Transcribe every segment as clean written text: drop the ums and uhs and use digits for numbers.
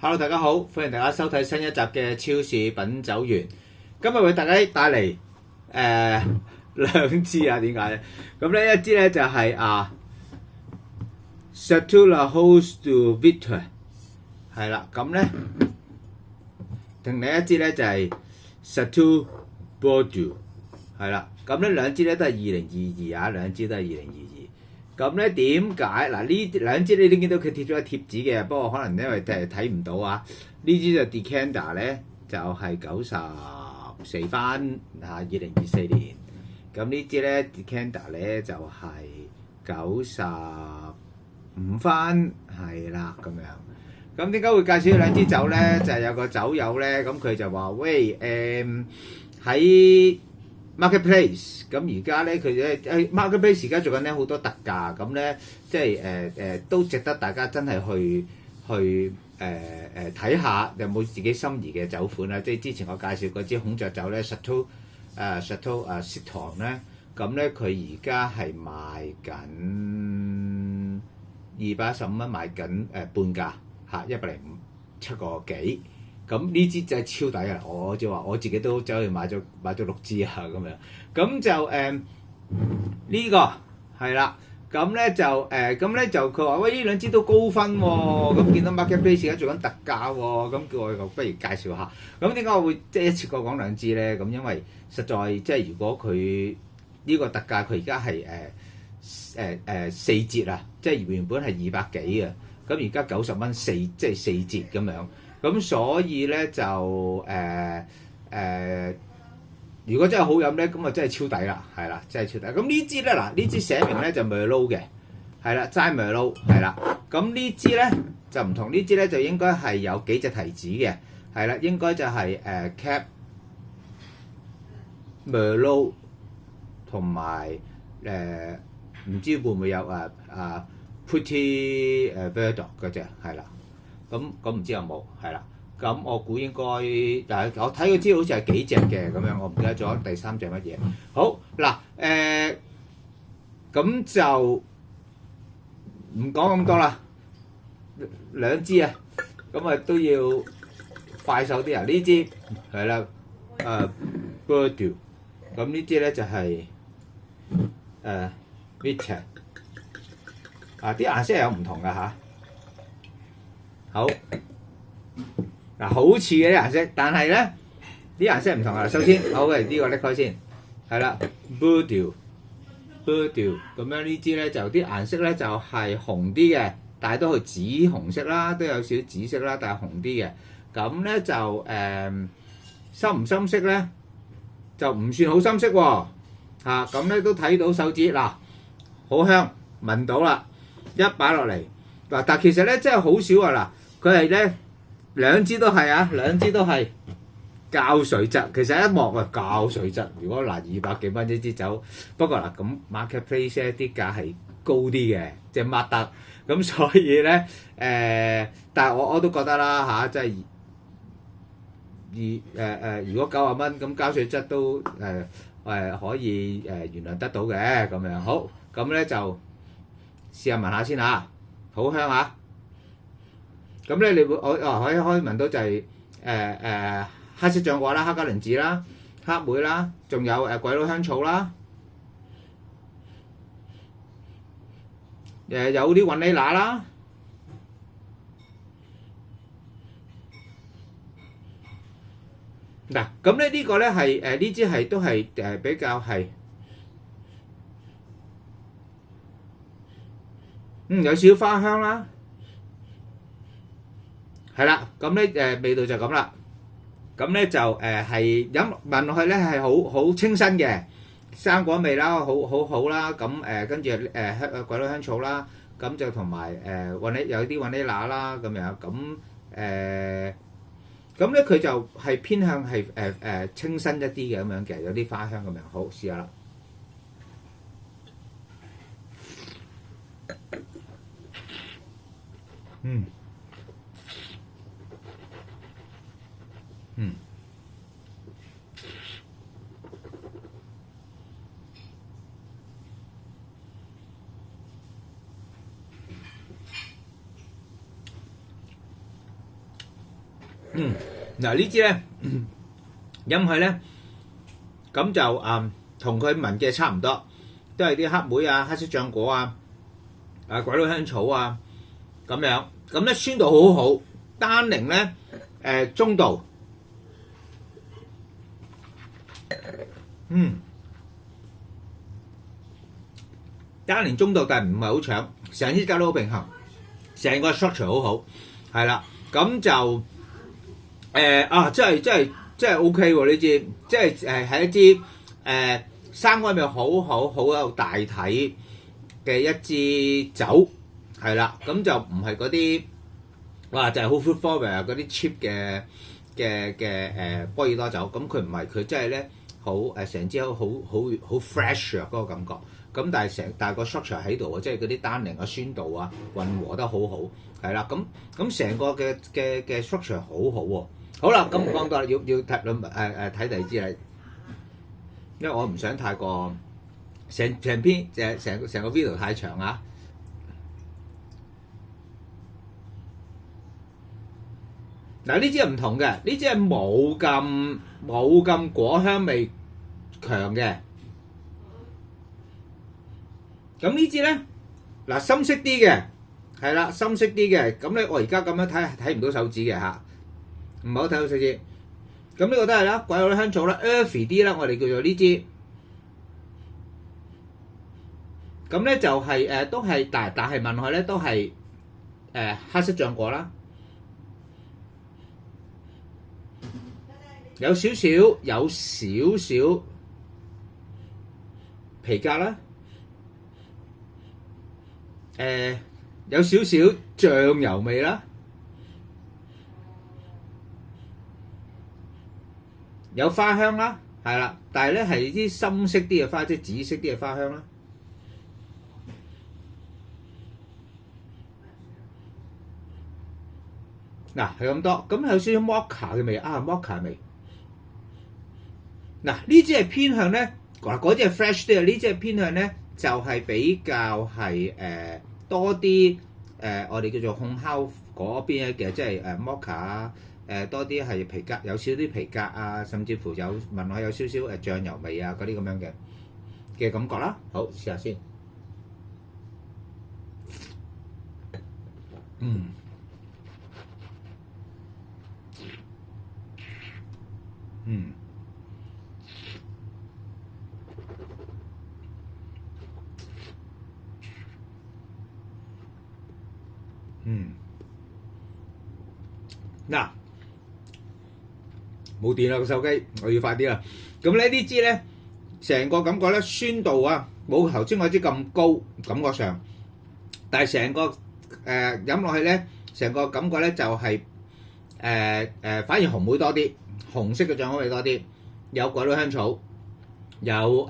Hello，大家好，歡迎大家收睇新一集嘅超市品酒員。今日為大家帶嚟兩支啊，點解咧？咁呢一支咧就係Chateau Laroche du Vitre， 係啦。咁咧另一支咧就係 Chateau Bordeaux， 係啦。咁呢兩支咧都係2022啊，兩支都係2022。咁咧點解嗱？呢兩支你都見到佢貼咗個貼紙嘅，不過可能因為睇唔到啊。呢支就 Decanter 咧就係94分嚇，2024年。咁呢支咧 Decanter 咧就係95分，係啦咁樣。咁點解會介紹呢兩支酒咧？就係有個酒友咧，咁佢就話：喂喺Marketplace， 咁而家咧佢咧Marketplace 而家做緊咧好多特價，咁咧即係都值得大家真係去睇下有冇自己心儀嘅酒款啦。即係之前我介紹嗰支孔雀酒咧 Chateau Citron 咧，咁咧佢而家係賣緊215蚊，賣緊半價嚇，107個幾。咁呢支就係超抵啊！我就話我自己都走去買咗6支啊咁樣。咁就呢個係啦。咁咧就佢話：喂，呢兩支都高分喎。咁見到 Marketplace 而家做緊特價喎。咁叫我不如介紹下。咁點解我會即係一次過講兩支咧？咁因為實在即係如果佢呢個特價，佢而家係4折啊！即係原本係200幾啊。咁而家90蚊即係4折咁樣。咁所以咧就如果真係好飲咧，咁啊真係超抵啦，係啦，真係超抵。咁呢支咧嗱，呢支寫明咧就 Merlot 嘅，係啦，齋 Merlot 係啦。咁呢支咧就唔同，呢支咧就應該係有幾隻提子嘅，係啦，應該就係Cab Merlot 同埋唔知會唔會有Petit Verdot 嗰隻係啦。咁唔知有冇係啦，咁我估應該，但係我睇佢資料好似係幾隻嘅咁樣，我唔記得咗第三隻乜嘢。好嗱，咁就唔講咁多啦，兩支啊，咁啊都要快手啲啊！呢支係啦，Bordeaux， 咁呢支咧就係Vitre， 啲顏色有唔同㗎嚇。好嗱，好似嘅啲顏色，但係咧啲顏色唔同啊。首先，好嘅呢個拎開先，係啦 Bordeaux 咁樣呢支咧就啲顏色咧就係紅啲嘅，但係都係紫紅色啦，都有少少紫色啦，但係紅啲嘅。咁咧就深唔深色咧就唔算好深色喎，咁咧都睇到手指嗱，好香，聞到啦，一擺落嚟嗱，但係其實咧真係好少啊嗱。佢係咧兩支都係膠水質，其實一望啊膠水質。如果嗱200幾蚊一支酒，不過嗱咁 Marketplace 咧啲價係高啲嘅，即係乜得咁，所以咧但係我都覺得啦即係如果90蚊咁膠水質都可以原諒得到嘅咁樣。好，咁咧就試下聞下先嚇，好香嚇！咁咧，你會可以聞到就係黑色橡果啦、黑加侖子啦、黑莓啦，仲有鬼佬香草啦，有啲雲呢拿啦，嗱，咁咧呢個咧係呢支係都係比較係有少少花香啦。係啦，咁咧味道就咁啦，咁咧就係聞落去咧係好清新嘅生果味啦，好啦，咁跟住鬼佬香草啦，咁就同埋有啲雲呢拿啦咁樣，咁咧佢就係偏向係清新一啲嘅咁樣嘅，有啲花香咁樣。好，試下啦。嗱呢支咧飲佢咧，咁就同佢聞嘅差唔多，都係啲黑莓啊、黑色橡果啊、鬼佬香草啊咁樣。咁咧酸度好好，單寧咧中度，單寧中度，但係唔係好搶，成支酒都好平衡，成個 structure 好好，係啦，咁就真係 OK 喎呢支，即係一支生果味好有大體嘅一支酒，係啦，咁就唔係嗰啲哇就係好 fruit forward 嗰啲 cheap 嘅波爾多酒，咁佢唔係，佢真係咧好成支好 fresh 嗰個感覺。咁但係個 structure 喺度啊，即係嗰啲單寧啊、酸度啊混合得好好，係啦。咁成個嘅 structure 好好喎。好啦，咁唔講多啦，要睇第二支啦，因為我唔想太過成篇成個 video 太長啊。嗱呢支係唔同嘅，呢支係冇咁果香味強嘅。咁呢支咧，嗱深色啲嘅，係啦，深色啲嘅。咁咧我而家咁樣睇唔到手指嘅嚇，唔係好睇到手指。咁呢個都係啦，鬼佬香草啦 ，earthy 啲啦，我哋叫做呢支。咁咧就係都係，但係聞落去咧都係黑色橡果啦，有少少皮革啦。有少少醬油味啦，有花香啦，係啦，但係咧係啲深色啲嘅花，即係紫色啲嘅花香啦。嗱係咁多，咁有少少 mocha 嘅味mocha 味。嗱呢支係偏向咧，嗰支係 fresh 啲啊，呢支係偏向咧就係比較係多啲我哋叫做烘烤嗰邊嘅，即係mocha 啊，多啲係皮革，有少啲皮革啊，甚至乎有聞落有少少醬油味啊嗰啲咁樣嘅感覺啦。好，試下先。嗱，冇電啦個手機，我要快啲啦。咁咧呢支咧，成個感覺咧酸度啊，冇頭先嗰支咁高，感覺上，但係成個飲落去咧，成個感覺咧就係反而紅莓多啲，紅色嘅醬香味多啲，有鬼佬香草，有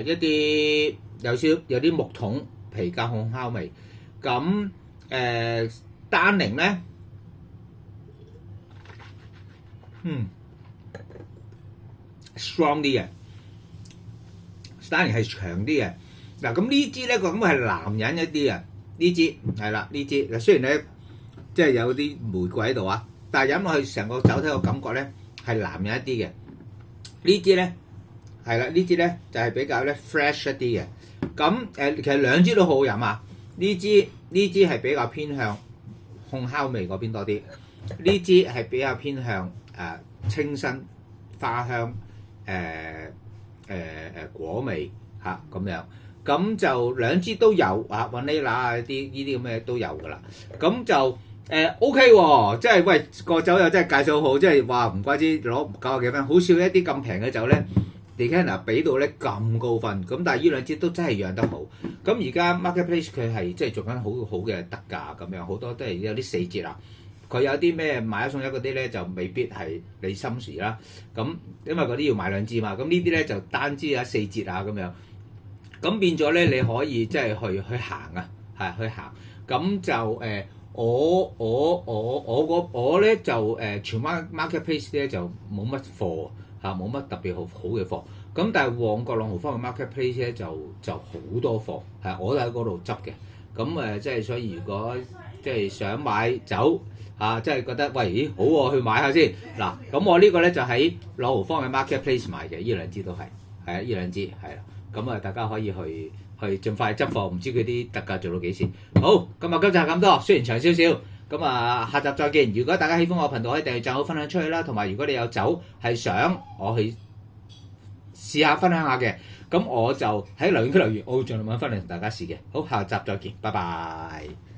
一啲有啲木桶皮革烘烤味，咁單寧咧，strong 啲嘅，單寧係強啲嘅。嗱咁呢支咧個感覺係男人一啲啊，呢支係啦，呢支嗱雖然咧即係有啲玫瑰喺度啊，但係飲落去成個酒體個感覺咧係男人一啲嘅。呢支咧係啦，呢支咧就係比較咧 fresh 一啲嘅。咁其實兩支都好好飲啊，呢支係比較偏向烘烤味嗰邊多啲，呢支係比較偏向清新花香果味嚇咁樣，咁就兩支都有vanilla啊啲呢啲咁嘅都有㗎啦，咁就OK 喎，即係喂個酒又真係介紹好，即係話唔怪之攞90幾分，好少一啲咁平嘅酒咧。Decanter 俾到咧咁高分，咁但係呢兩支都真係釀得好。咁而家 Marketplace 佢係即係做緊好嘅特價咁樣，好多都係有啲4折啦。佢有啲咩買一送一嗰啲咧就未必係你心時啦。咁因為嗰啲要買兩支嘛，咁呢啲咧就單支4折啊咁樣。咁變咗咧你可以即係去行啊，係去行。咁就我咧就荃灣 Marketplace 咧就冇乜貨。冇乜特別好嘅貨，咁但係旺角朗豪坊嘅 marketplace 咧就好多貨，係我都喺嗰度執嘅，咁即係所以如果即係想買酒即係覺得喂咦好喎，去買下先嗱。咁我呢個咧就喺朗豪坊嘅 marketplace 買嘅，呢兩支都係呢兩支係啦。咁啊，大家可以去盡快執貨，唔知佢啲特價做到幾時。好，今集係咁多，雖然長少少。咁啊，下集再見。如果大家喜歡我頻道，可以訂閱、讚好、分享出去啦。同埋，如果你有酒係想我去試下分享下嘅，咁我就喺留言區留言，我會盡量揾翻嚟同大家試嘅。好，下集再見，拜拜。